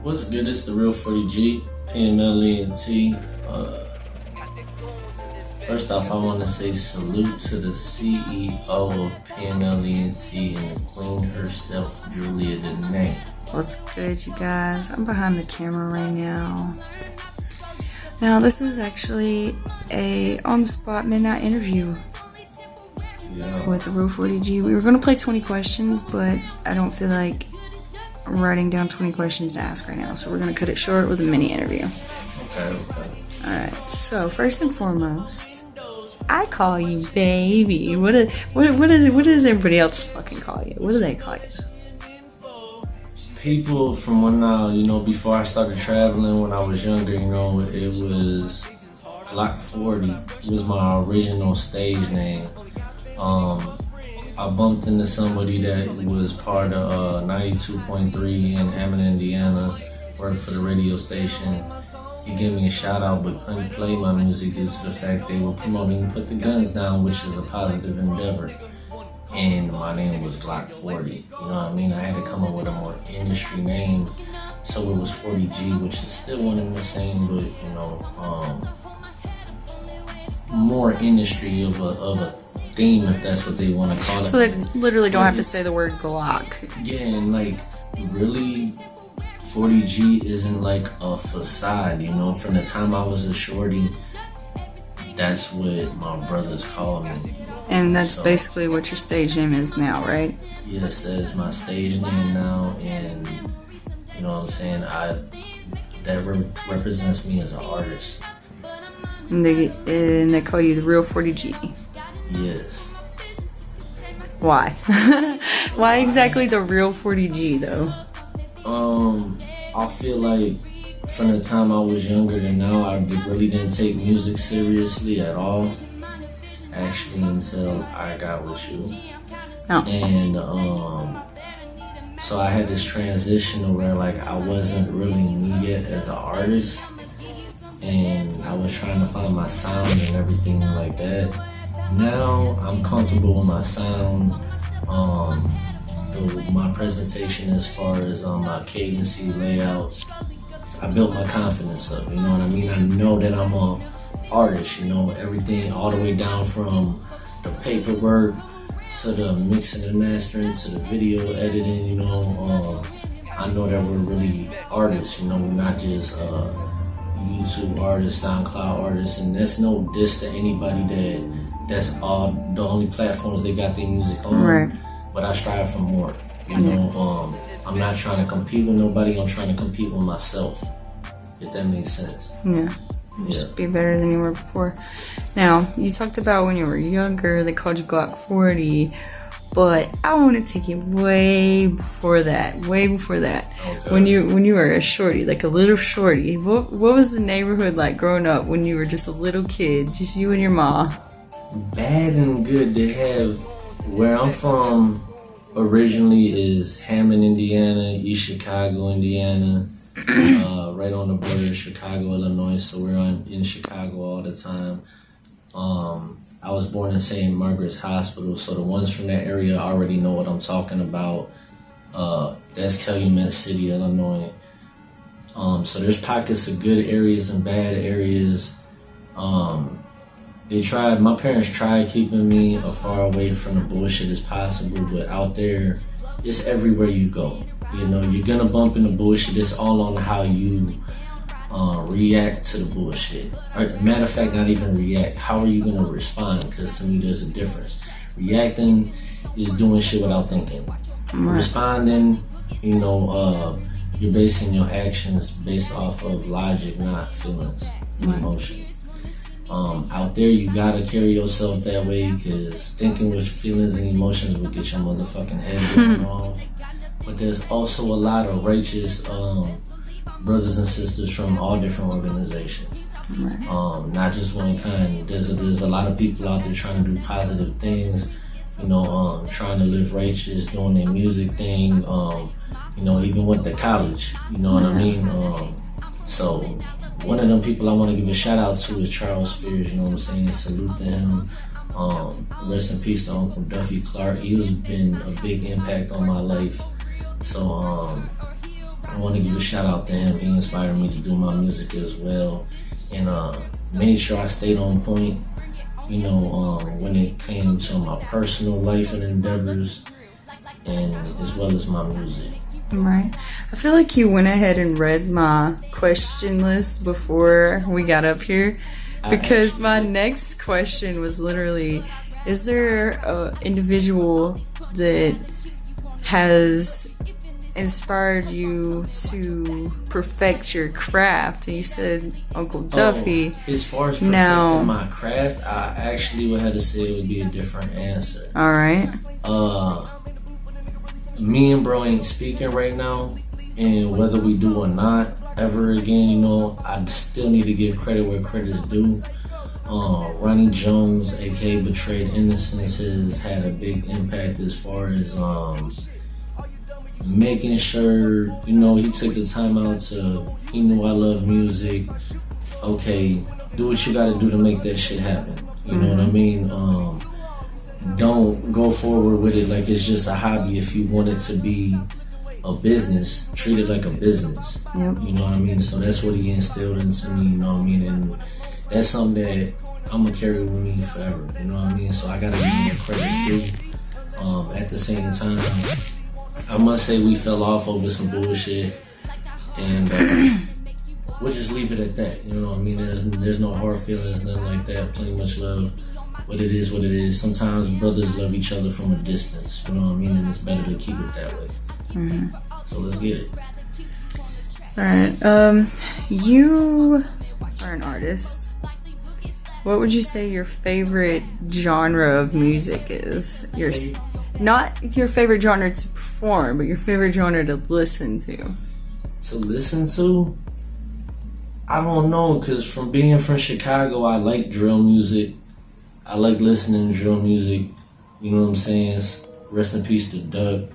What's good? It's THEREAL40G, Pml Ent. First off, I want to say salute to the CEO of Pml Ent and the queen herself, DENAE. What's good, you guys? I'm behind the camera right now. Now, this is actually a on-the-spot midnight interview with THEREAL40G. We were going to play 20 questions, but I don't feel like writing down 20 questions to ask right now, so we're going to cut it short with a mini interview. Okay. Alright, so first and foremost, I call you baby. What does everybody else fucking call you? What do they call you? People from when before I started traveling when I was younger, it was GQUEEN was my original stage name. I bumped into somebody that was part of 92.3 in Hammond, Indiana, worked for the radio station. He gave me a shout out but couldn't play my music due to the fact they were promoting Put the Guns Down, which is a positive endeavor. And my name was GQUEEN, you know what I mean? I had to come up with a more industry name, so it was 40G, which is still one and the same, but more industry of a theme, if that's what they want to call it. So they literally don't have to say the word Glock. Yeah, and really 40G isn't like a facade, from the time I was a shorty, that's what my brothers call me. And that's basically what your stage name is now, right? Yes, that is my stage name now, and you know what I'm saying, that represents me as an artist. And they call you THEREAL40G. Yes. Why? Why exactly THEREAL40G though? I feel like from the time I was younger to now, I really didn't take music seriously at all. Actually, until I got with you. Oh. And so I had this transition where I wasn't really me yet as an artist, and I was trying to find my sound and everything like that. Now I'm comfortable with my sound, my presentation as far as my cadency layouts. I built my confidence up, you know what I mean? I know that I'm a artist, everything all the way down from the paperwork to the mixing and mastering to the video editing, I know that we're really artists, we're not just YouTube artists, SoundCloud artists, and that's no diss to anybody that's all the only platforms they got their music on. Right. But I strive for more, I'm not trying to compete with nobody, I'm trying to compete with myself, if that makes sense. Yeah. Just be better than you were before. Now, you talked about when you were younger, they called you Glock40, but I want to take it way before that. Okay. When you were a shorty, like a little shorty, what was the neighborhood like growing up when you were just a little kid, just you and your ma? Bad and good. They have, where I'm from originally is Hammond, Indiana, East Chicago, Indiana. Right on the border of Chicago, Illinois, so we're in Chicago all the time. I was born in St. Margaret's Hospital, so the ones from that area already know what I'm talking about. That's Calumet City, Illinois. So there's pockets of good areas and bad areas. My parents tried keeping me as far away from the bullshit as possible, but out there, it's everywhere you go. You're gonna bump into bullshit. It's all on how you react to the bullshit. Matter of fact, not even react. How are you gonna respond? Because to me, there's a difference. Reacting is doing shit without thinking. Right. Responding, you're basing your actions based off of logic, not feelings and emotions. Out there, you gotta carry yourself that way, because thinking with feelings and emotions will get your motherfucking head blown off. But there's also a lot of righteous brothers and sisters from all different organizations. Right. Not just one kind. There's a lot of people out there trying to do positive things, trying to live righteous, doing their music thing, even went to college, you know what I mean? So one of them people I want to give a shout out to is Charles Spears, you know what I'm saying? Salute to him. Rest in peace to Uncle Duffy Clark. He's been a big impact on my life. So I want to give a shout out to him. He inspired me to do my music as well, and made sure I stayed on point, you know, when it came to my personal life and endeavors, and as well as my music. Right. I feel like you went ahead and read my question list before we got up here, because my next question was literally, is there an individual that has inspired you to perfect your craft? And you said Uncle Duffy. As far as perfecting my craft, I actually would have to say it would be a different answer. All right. Me and bro ain't speaking right now, and whether we do or not ever again, you know, I still need to give credit where credit is due. Ronnie Jones, aka Betrayed Innocence, has had a big impact as far as making sure, you know, he took the time out to, he knew I love music. Okay, do what you gotta do to make that shit happen. You know what I mean? Don't go forward with it like it's just a hobby. If you want it to be a business, treat it like a business. Yep. You know what I mean? So that's what he instilled into me, you know what I mean? And that's something that I'm gonna carry with me forever, you know what I mean? So I gotta give him the credit too. At the same time, I must say we fell off over some bullshit, and we'll just leave it at that, you know what I mean? There's no hard feelings, nothing like that, plenty much love. But it is what it is. Sometimes brothers love each other from a distance, you know what I mean? And it's better to keep it that way. So let's get it. Alright, you are an artist. What would you say your favorite genre of music is? Not your favorite genre to perform, but your favorite genre to listen to. To listen to? I don't know, because from being from Chicago, I like drill music. I like listening to drill music. You know what I'm saying? Rest in peace to Doug.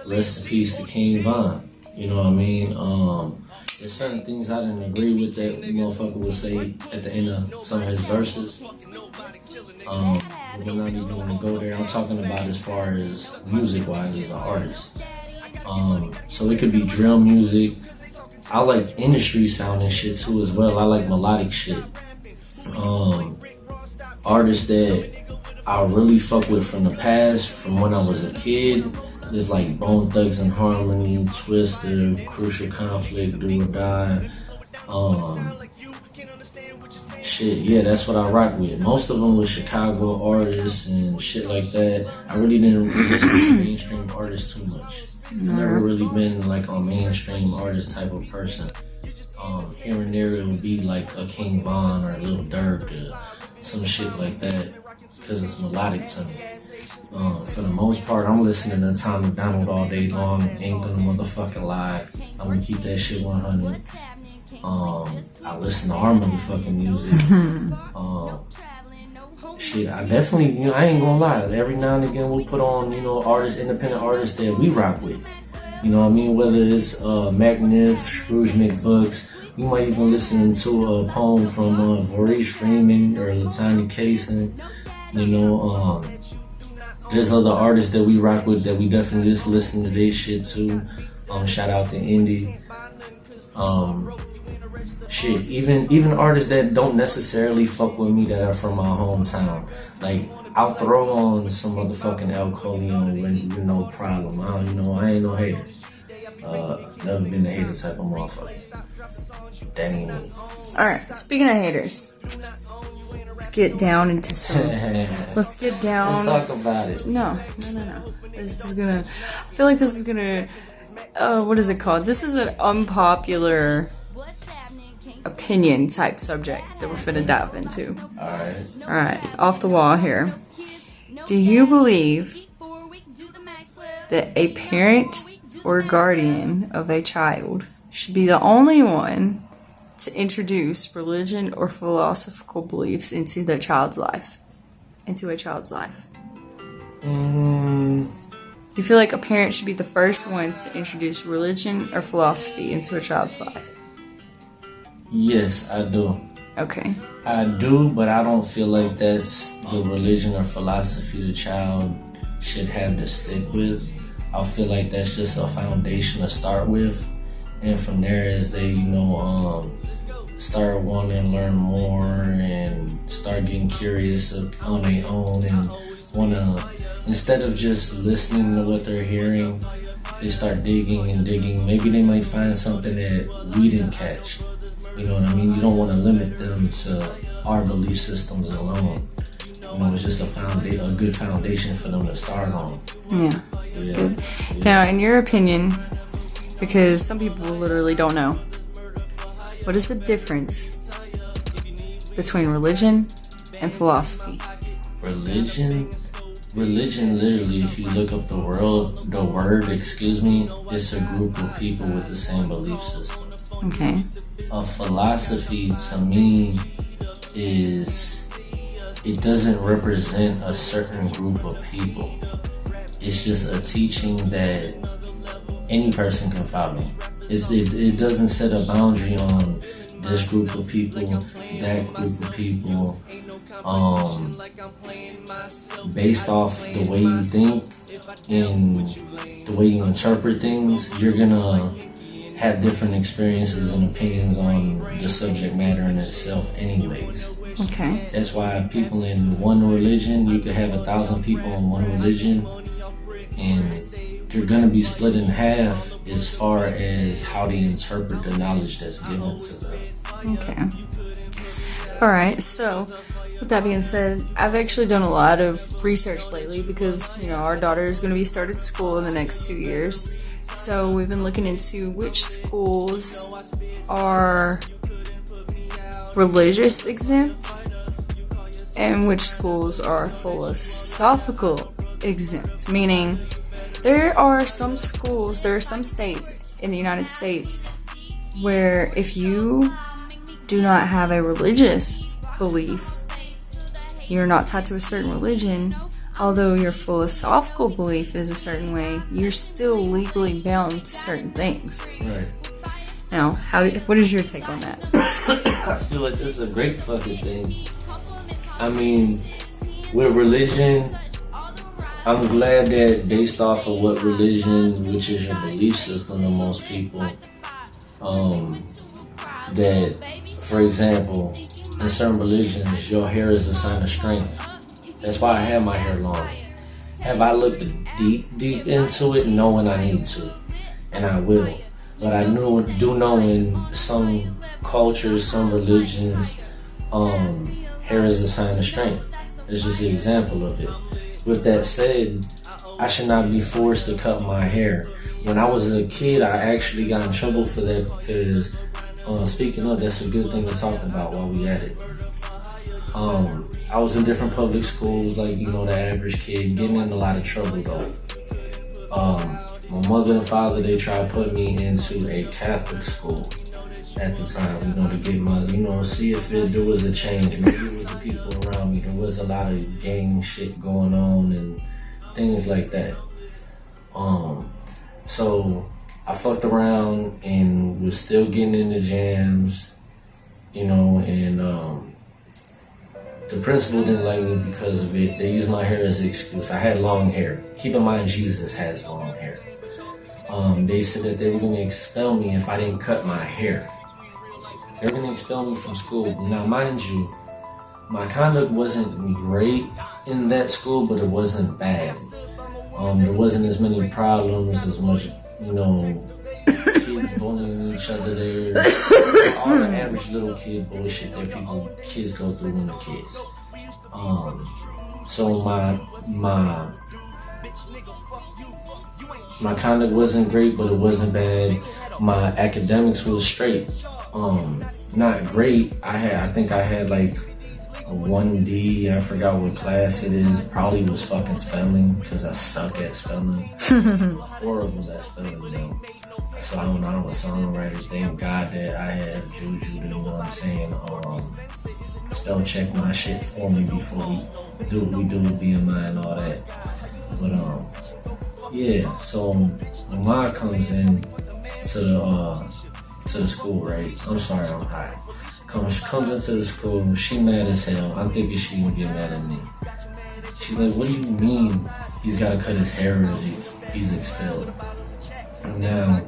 Rest in peace to King Von. You know what I mean? There's certain things I didn't agree with that motherfucker would say at the end of some of his verses. We're not even gonna go there. I'm talking about as far as music-wise as an artist. So it could be drill music. I like industry sound and shit too as well. I like melodic shit. Artists that I really fuck with from the past, from when I was a kid, there's like Bone Thugs and Harmony, Twister, Crucial Conflict, Do or Die. Shit, yeah, that's what I rock with. Most of them were Chicago artists and shit like that. I really didn't listen to mainstream artists too much. Never really been like a mainstream artist type of person. Here and there it would be like a King Von or a Lil Durk or some shit like that, because it's melodic to me. For the most part, I'm listening to Tom McDonald all day long. Ain't gonna motherfucking lie. I'm gonna keep that shit 100. I listen to our motherfucking music. Shit, I definitely, you know, I ain't gonna lie. Every now and again, we'll put on, you know, artists, independent artists that we rock with. You know what I mean? Whether it's Mac Niff, Scrooge McBucks. We might even listen to a poem from Maurice Freeman or Latanya Kaysen. You know, there's other artists that we rock with that we definitely just listen to their shit too. Shout out to Indy. Shit, even artists that don't necessarily fuck with me that are from my hometown. Like, I'll throw on some motherfucking El Coleon with no problem. I ain't no hater. Never been a hater type of motherfucker. That ain't me. Alright, speaking of haters, let's get down into some. Let's get down. Let's talk about it. No. This is gonna. I feel like this is gonna. What is it called? This is an unpopular opinion type subject that we're finna dive into. Alright, off the wall here. Do you believe that a parent or guardian of a child should be the only one to introduce religion or philosophical beliefs into a child's life? Do you feel like a parent should be the first one to introduce religion or philosophy into a child's life? Yes, I do. Okay. I do, but I don't feel like that's the religion or philosophy the child should have to stick with. I feel like that's just a foundation to start with. and from there, as they, start wanting to learn more and start getting curious on their own and want to, instead of just listening to what they're hearing, they start digging and digging. Maybe they might find something that we didn't catch. You know what I mean? You don't want to limit them to our belief systems alone. It's just a good foundation for them to start on. Yeah, it's good. Yeah. Now, in your opinion, because some people literally don't know, what is the difference between religion and philosophy? Religion, literally, if you look up the word, it's a group of people with the same belief system. Okay. A philosophy, to me, it doesn't represent a certain group of people. It's just a teaching that any person can follow. It doesn't set a boundary on this group of people, that group of people. Based off the way you think and the way you interpret things, you're gonna have different experiences and opinions on the subject matter in itself anyways. Okay. That's why people in one religion, you could have 1,000 people in one religion, and you're going to be split in half as far as how they interpret the knowledge that's given to them. Okay. All right. So, with that being said, I've actually done a lot of research lately because, our daughter is going to be starting school in the next 2 years. So, we've been looking into which schools are religious exempt and which schools are philosophical exempt, meaning there are some states in the United States where if you do not have a religious belief, you're not tied to a certain religion, although your philosophical belief is a certain way, you're still legally bound to certain things. Right. Now, what is your take on that? I feel like this is a great fucking thing. I mean, with religion, I'm glad that based off of what religion, which is your belief system of most people, that, for example, in certain religions, your hair is a sign of strength. That's why I have my hair long. Have I looked deep into it? No, and I need to, and I will. But I do know in some cultures, some religions, hair is a sign of strength. It's just an example of it. With that said, I should not be forced to cut my hair. When I was a kid, I actually got in trouble for that because, speaking of, that's a good thing to talk about while we at it. I was in different public schools, like, the average kid, getting in a lot of trouble though. My mother and father, they tried to put me into a Catholic school at the time, to get my, see if there was a change. Maybe it was the people around me. There was a lot of gang shit going on and things like that. So I fucked around and was still getting into jams, and the principal didn't like me because of it. They used my hair as an excuse. I had long hair. Keep in mind, Jesus has long hair. They said that they were going to expel me if I didn't cut my hair. They were going to expel me from school. Now, mind you, my conduct wasn't great in that school, but it wasn't bad. There wasn't as many problems, as much, kids bullying each other there. All the average little kid bullshit that kids go through when they're kids. So my conduct wasn't great, but it wasn't bad. My academics was straight. Not great. I think I had like a 1D. I forgot what class it is. Probably was fucking spelling because I suck at spelling. Horrible at spelling though. So I don't know. I'm a songwriter. Thank God that I have Juju to, spell check my shit for me before we do what we do with BMI and all that. But yeah. So when Ma comes in to the school, right? I'm sorry, I'm high. Comes into the school. She mad as hell. I'm thinking she gonna get mad at me. She's like, "What do you mean he's gotta cut his hair or he's expelled?" Now,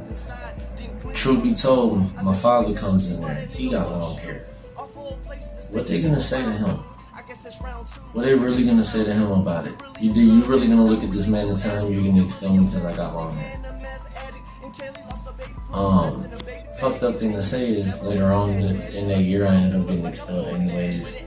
truth be told, my father comes in there. He got long hair. What they gonna say to him? What they really gonna say to him about it? You really gonna look at this man and tell him you're gonna expel me because I got long hair? Fucked up thing to say is later on in that year I ended up getting expelled anyways.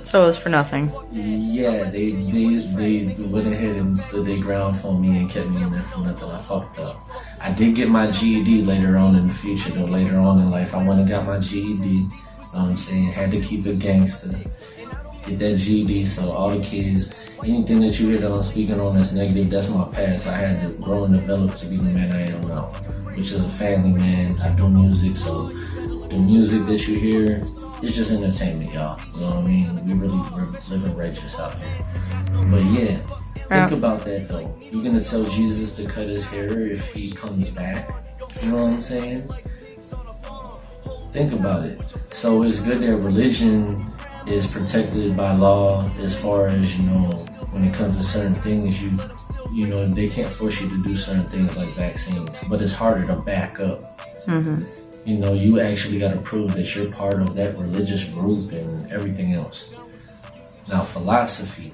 So it was for nothing. Yeah, they went ahead and stood their ground for me and kept me in there for nothing. I fucked up. I did get my GED later on in the future, though. Later on in life, I went and got my GED. You know what I'm saying? Had to keep it gangster. Get that GED, so all the kids, anything that you hear that I'm speaking on that's negative, that's my past. I had to grow and develop to be the man I am now, which is a family man. I do music, so the music that you hear, it's just entertainment, y'all. You know what I mean? We're living righteous out here. But yeah, think about that though. You're gonna tell Jesus to cut his hair if he comes back. You know what I'm saying? Think about it. So it's good that religion is protected by law as far as, you know, when it comes to certain things, you know, they can't force you to do certain things like vaccines, but it's harder to back up. You know, you actually got to prove that you're part of that religious group and everything else. Now, philosophy,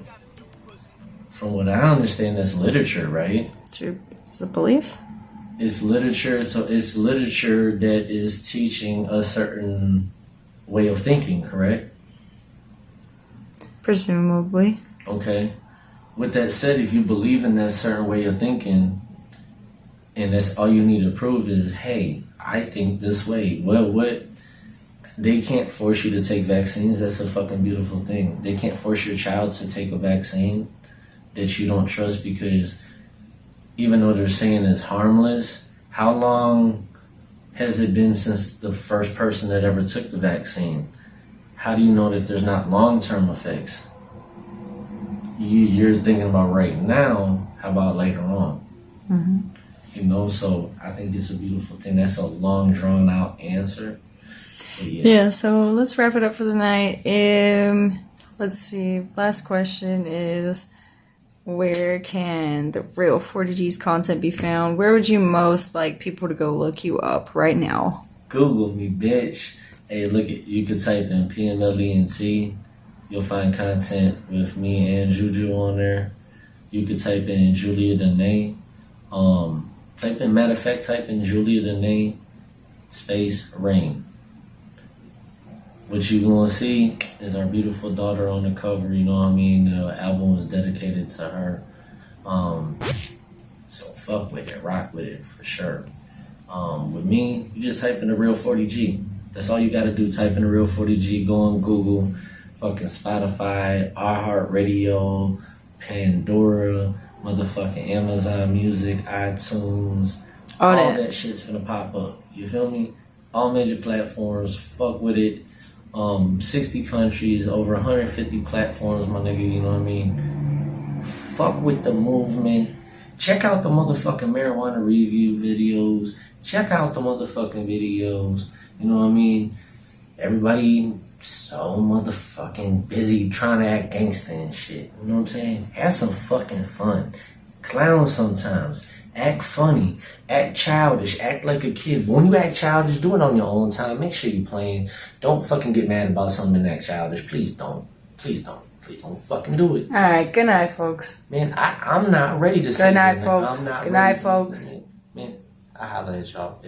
from what I understand, that's literature, right? It's the belief. It's literature, so it's literature that is teaching a certain way of thinking, correct? Presumably. Okay. With that said, if you believe in that certain way of thinking, and that's all you need to prove is, hey, I think this way. Well, what? They can't force you to take vaccines. That's a fucking beautiful thing. They can't force your child to take a vaccine that you don't trust, because even though they're saying it's harmless, how long has it been since the first person that ever took the vaccine? How do you know that there's not long-term effects? You're thinking about right now. How about later on? You know, so I think it's a beautiful thing. That's a long, drawn-out answer. Yeah, so let's wrap it up for the night. Let's see. Last question is, where can the Real 40G's content be found? Where would you most like people to go look you up right now? Google me, bitch. Hey, look, you could type in Pml Ent. You'll find content with me and Juju on there. You could type in Julia DENAE. Matter of fact, type in Julia DENAE space rain. What you're going to see is our beautiful daughter on the cover, you know what I mean? The album was dedicated to her. So fuck with it, rock with it, for sure. With me, you just type in the Real 40G. That's all you got to do. Type in the Real 40G, go on Google, fucking Spotify, iHeartRadio, Pandora, motherfucking Amazon Music, iTunes. All that shit's finna pop up. You feel me? All major platforms, fuck with it. 60 countries, over 150 platforms, my nigga, you know what I mean? Fuck with the movement. Check out the motherfucking marijuana review videos. Check out the motherfucking videos. You know what I mean? Everybody so motherfucking busy trying to act gangster and shit. You know what I'm saying? Have some fucking fun. Clown sometimes. Act funny. Act childish. Act like a kid. But when you act childish, do it on your own time. Make sure you're playing. Don't fucking get mad about something and act childish. Please don't. Please don't. Please don't fucking do it. Alright, good night, folks. Man, I'm not ready to say good night, folks. Good night, folks. Man, I holla at y'all.